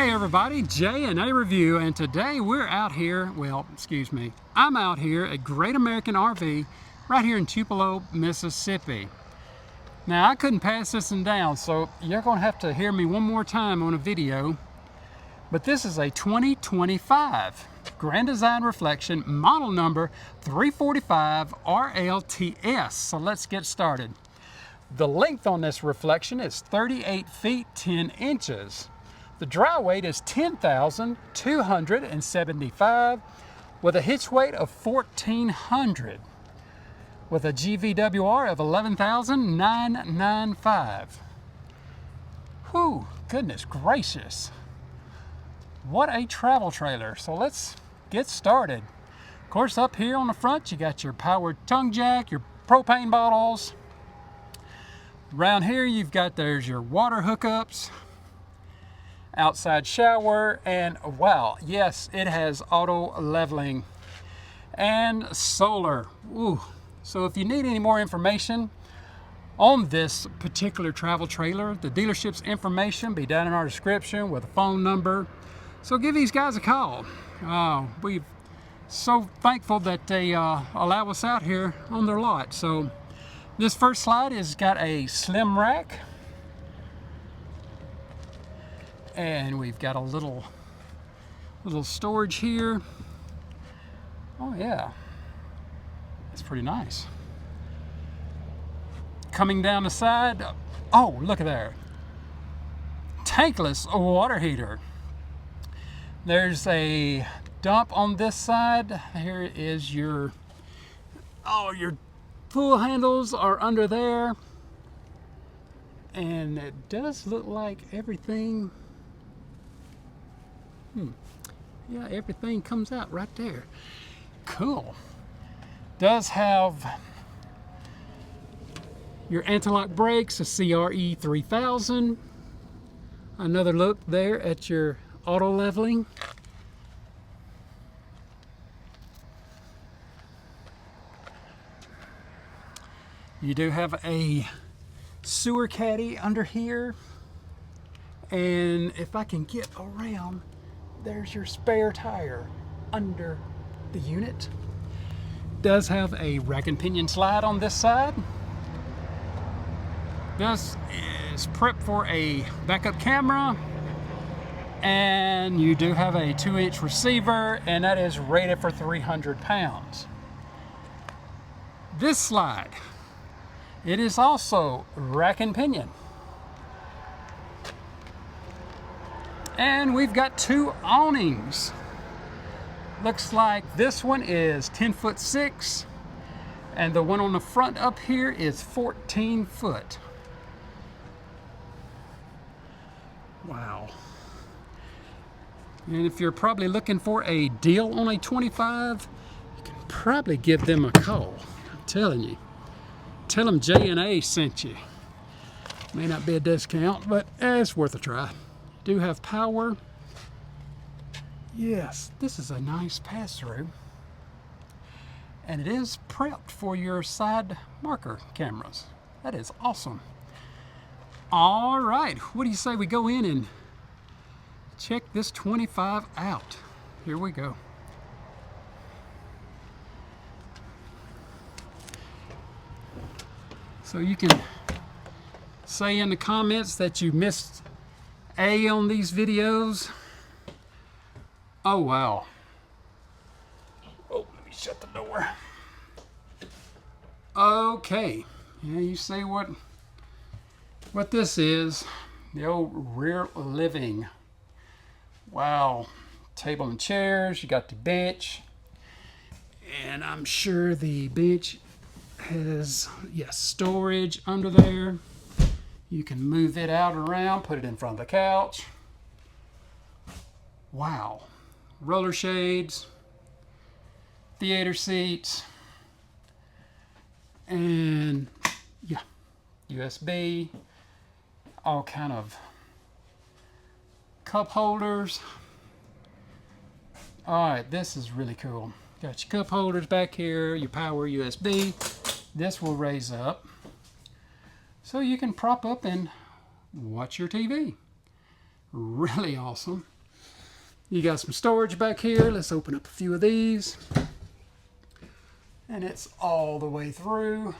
Hey everybody, J&A Review, and today we're out here, well, excuse me, I'm out here at Great American RV right here in Tupelo, Mississippi. Now I couldn't pass this one down, so you're going to have to hear me one more time on a video. But this is a 2025 Grand Design Reflection, model number 345 RLTS. So let's get started. The length on this reflection is 38 feet 10 inches. The dry weight is 10,275 with a hitch weight of 1,400 with a GVWR of 11,995. Whew, goodness gracious. What a travel trailer. So let's get started. Of course, up here on the front, you got your powered tongue jack, your propane bottles. Around here, there's your water hookups, outside shower, and wow, yes, it has auto leveling and solar. Ooh. So if you need any more information on this particular travel trailer, the dealership's information be down in our description with a phone number. So give these guys a call. We're so thankful that they allow us out here on their lot. So this first slide has got a slim rack. And we've got a little storage here. Oh yeah, that's pretty nice. Coming down the side, oh look at there, tankless water heater. There's a dump on this side. Here is your pool handles are under there, and it does look like everything. Yeah, everything comes out right there. Cool. Does have your anti-lock brakes, a CRE 3000. Another look there at your auto leveling. You do have a sewer caddy under here. And if I can get around, there's your spare tire under the unit. Does have a rack and pinion slide on this side. This is prepped for a backup camera, and you do have a 2-inch receiver, and that is rated for 300 pounds. This slide, it is also rack and pinion. And we've got two awnings. Looks like this one is 10'6", and the one on the front up here is 14 foot. Wow. And if you're probably looking for a deal on a 25, you can probably give them a call. I'm telling you. Tell them J&A sent you. May not be a discount, but it's worth a try. Do have power. Yes, this is a nice pass-through, and it is prepped for your side marker cameras. That is awesome. All right, what do you say we go in and check this 25 out? Here we go. So you can say in the comments that you missed A on these videos. Oh wow. Oh, let me shut the door. Okay. Yeah, you see what this is. The old rear living. Wow. Table and chairs. You got the bench. And I'm sure the bench has, yes, storage under there. You can move it out around, put it in front of the couch. Wow. Roller shades, theater seats, and yeah, USB, all kind of cup holders. All right, this is really cool. Got your cup holders back here, your power USB. This will raise up so you can prop up and watch your TV. Really awesome. You got some storage back here. Let's open up a few of these. And it's all the way through.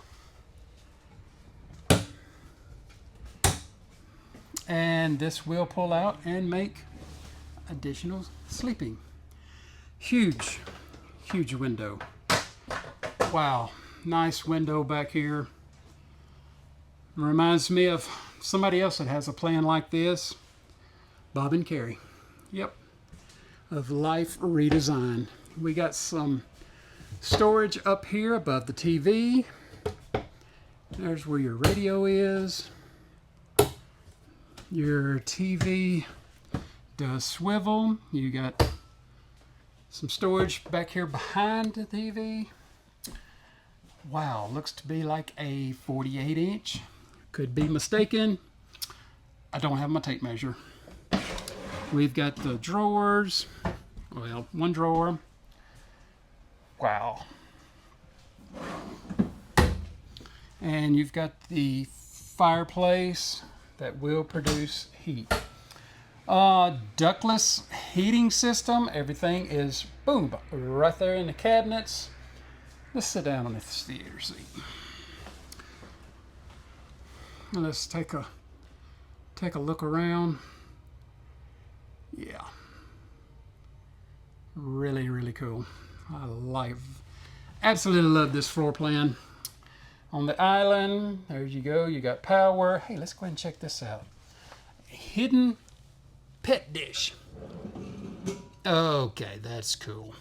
And this will pull out and make additional sleeping. Huge, huge window. Wow, nice window back here. Reminds me of somebody else that has a plan like this. Bob and Carrie. Yep. Of Life Redesign. We got some storage up here above the TV. There's where your radio is. Your TV does swivel. You got some storage back here behind the TV. Wow, looks to be like a 48-inch. Could be mistaken. I don't have my tape measure. We've got the drawers. Well, one drawer. Wow. And you've got the fireplace that will produce heat. Ductless heating system. Everything is, boom, right there in the cabinets. Let's sit down on this theater seat. Let's take a look around. Yeah. Really, really cool. Absolutely love this floor plan. On the island, there you go. You got power. Hey, let's go ahead and check this out. Hidden pet dish. Okay, that's cool.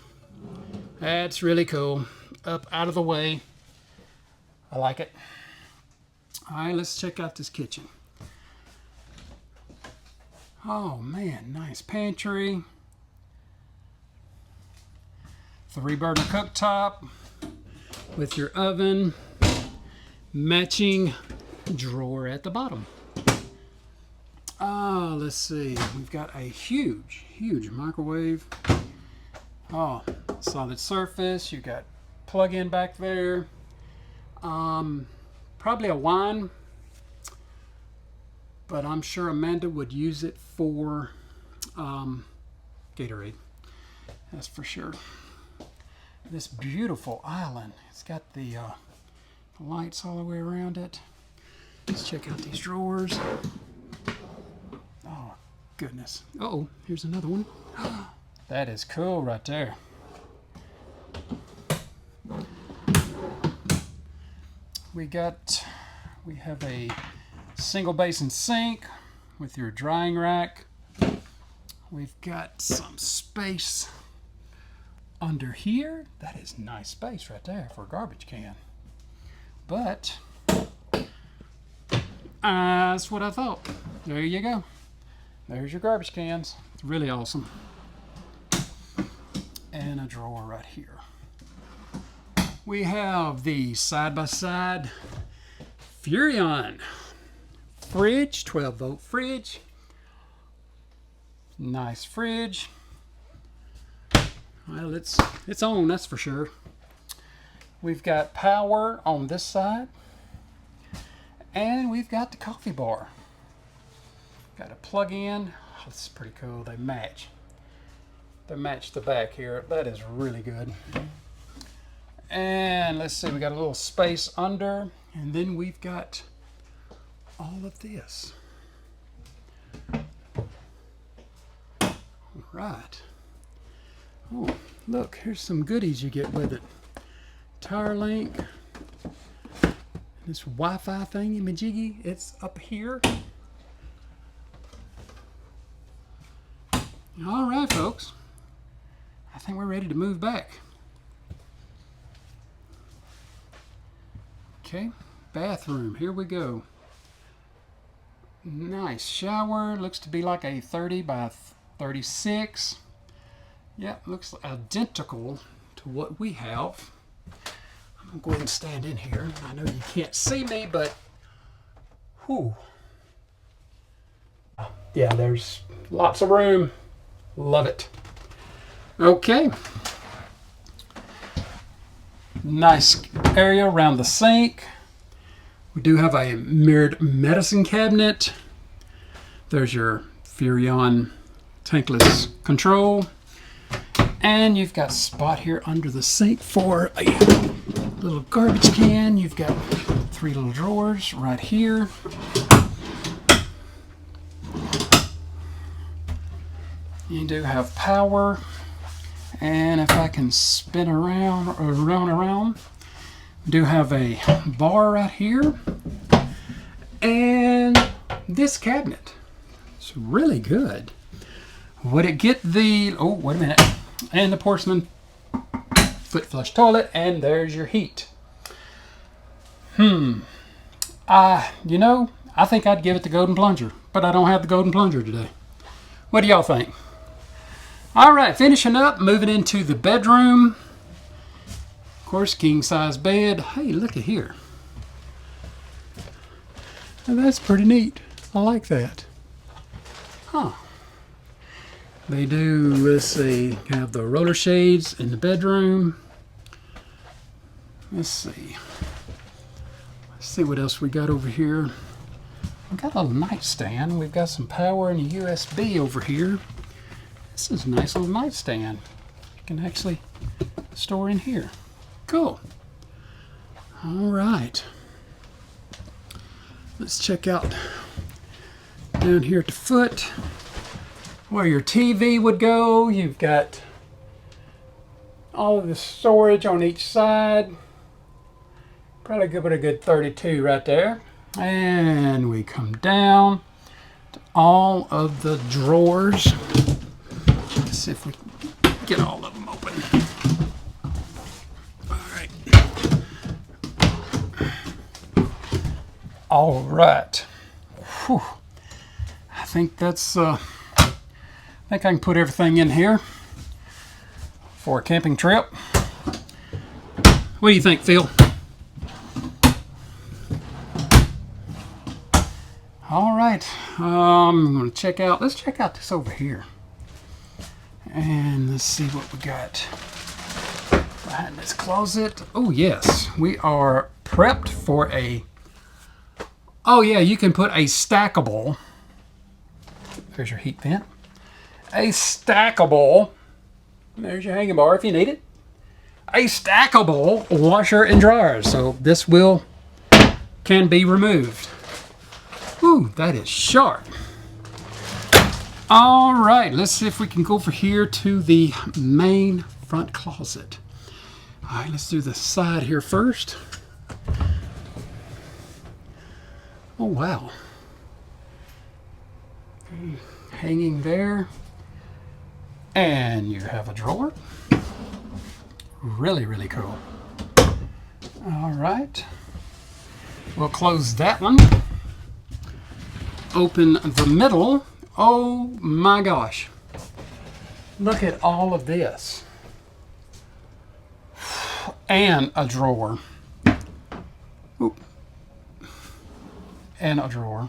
That's really cool. Up out of the way. I like it. All right, let's check out this kitchen. Oh man, nice pantry. 3-burner cooktop with your oven. Matching drawer at the bottom. Let's see. We've got a huge, huge microwave. Oh, solid surface. You got plug-in back there. Probably a wine, but I'm sure Amanda would use it for Gatorade. That's for sure. This beautiful island. It's got the lights all the way around it. Let's check out these drawers. Oh, goodness. Uh-oh, here's another one. That is cool right there. We have a single basin sink with your drying rack. We've got some space under here. That is nice space right there for a garbage can. But that's what I thought. There you go. There's your garbage cans. It's really awesome. And a drawer right here. We have the side-by-side Furrion fridge, 12-volt fridge. Nice fridge. Well, it's on, that's for sure. We've got power on this side. And we've got the coffee bar. Got a plug-in. Oh, this is pretty cool. They match. They match the back here. That is really good. And let's see, we got a little space under. And then we've got all of this. All right. Oh, look, here's some goodies you get with it. Tire link. This Wi-Fi thingy-majiggy, it's up here. All right, folks. I think we're ready to move back. Okay, bathroom, here we go. Nice shower, looks to be like a 30 by 36. Yep, looks identical to what we have. I'm gonna go ahead and stand in here. I know you can't see me, but whew. Yeah, there's lots of room. Love it. Okay. Nice area around the sink. We do have a mirrored medicine cabinet. There's your Furrion tankless control. And you've got a spot here under the sink for a little garbage can. You've got 3 little drawers right here. You do have power. And if I can spin around, do have a bar right here. And this cabinet. It's really good. Would it get the, oh, wait a minute. And the porcelain foot flush toilet, and there's your heat. You know, I think I'd give it the golden plunger, but I don't have the golden plunger today. What do y'all think? All right, finishing up, moving into the bedroom. Of course, king size bed. Hey, look at here. Now, that's pretty neat. I like that. Huh. They do, let's see, have the roller shades in the bedroom. Let's see. Let's see what else we got over here. We've got a nightstand. We've got some power and a USB over here. This is a nice little nightstand. You can actually store in here. Cool. All right. Let's check out down here at the foot where your TV would go. You've got all of the storage on each side. Probably give it a good 32 right there. And we come down to all of the drawers. Let's see if we can get all of them open. All right. Whew. I think that's, I think I can put everything in here for a camping trip. What do you think, Phil? All right. I'm going to check out, let's check out this over here. And let's see what we got behind this closet. Oh, yes. We are prepped for a, oh, yeah, you can put a stackable, there's your heat vent, a stackable, there's your hanging bar if you need it, a stackable washer and dryer. So this can be removed. Ooh, that is sharp. All right, let's see if we can go over here to the main front closet. All right, let's do the side here first. Oh, wow. Hanging there. And you have a drawer. Really, really cool. All right. We'll close that one. Open the middle. Oh my gosh. Look at all of this. And a drawer. Oop. And a drawer.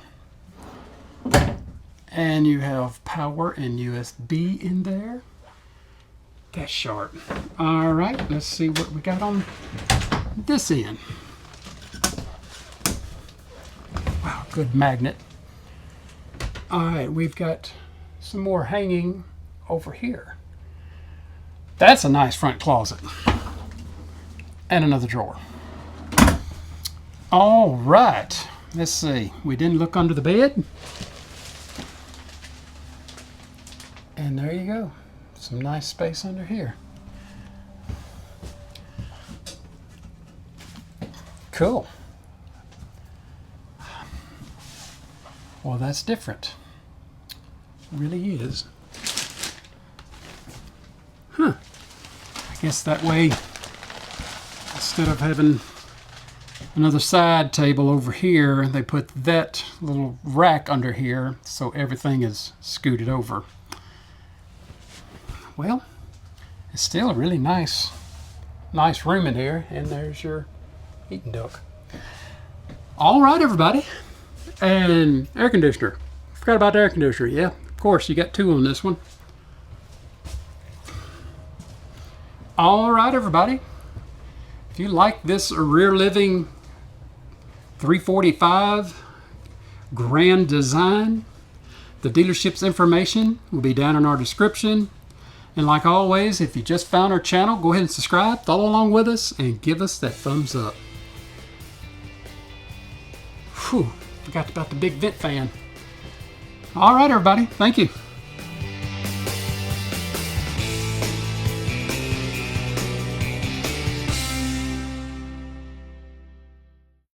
And you have power and USB in there. That's sharp. All right, let's see what we got on this end. Wow, good magnet. All right, we've got some more hanging over here. That's a nice front closet. And another drawer. All right, let's see. We didn't look under the bed. And there you go. Some nice space under here. Cool. Well, that's different. It really is. Huh. I guess that way, instead of having another side table over here, they put that little rack under here so everything is scooted over. Well, it's still a really nice room in here, and there's your heating duct. All right, everybody. And air conditioner. Forgot about the air conditioner. Yeah, of course, you got two on this one. All right, everybody. If you like this rear living 345 grand design, The dealership's information will be down in our description. And like always, if you just found our channel, go ahead and subscribe, follow along with us, and give us that thumbs up. Whew, forgot about the big vent fan. All right, everybody, thank you.